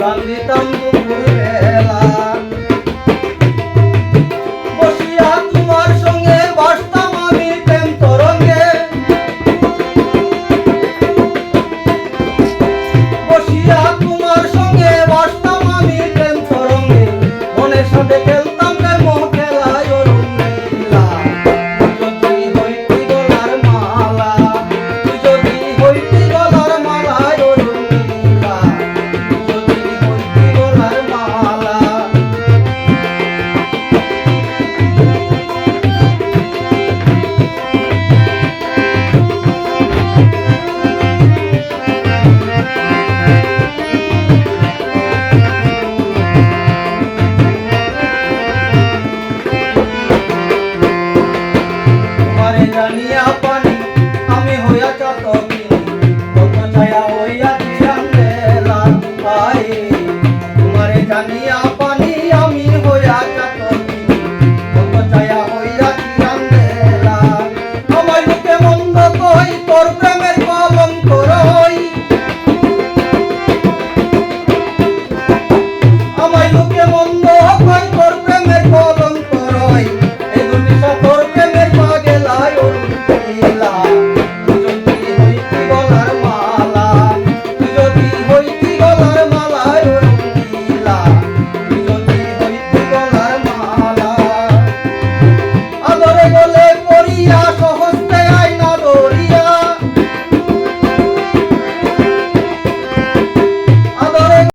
গান দিতাম দুপুর বেলা বসিয়া তোমার সঙ্গে বাসতাম আমি প্রেম তরঙ্গে বসিয়া তোমার সঙ্গে বাসতাম আমি প্রেম তরঙ্গে মনের সাথে খেলতাম প্রেম খেলায় রঙ্গিলা তুই যদি হইতি গলার মালা তুই যদি হইতি গলার মালায় রঙ্গিলা তুই যদি হইতি গলার মালা তোমারে জানিয়া পানি আমি হইয়া চাতকিনী কত ছায়া হইয়া দিলাম বেলা আয়ে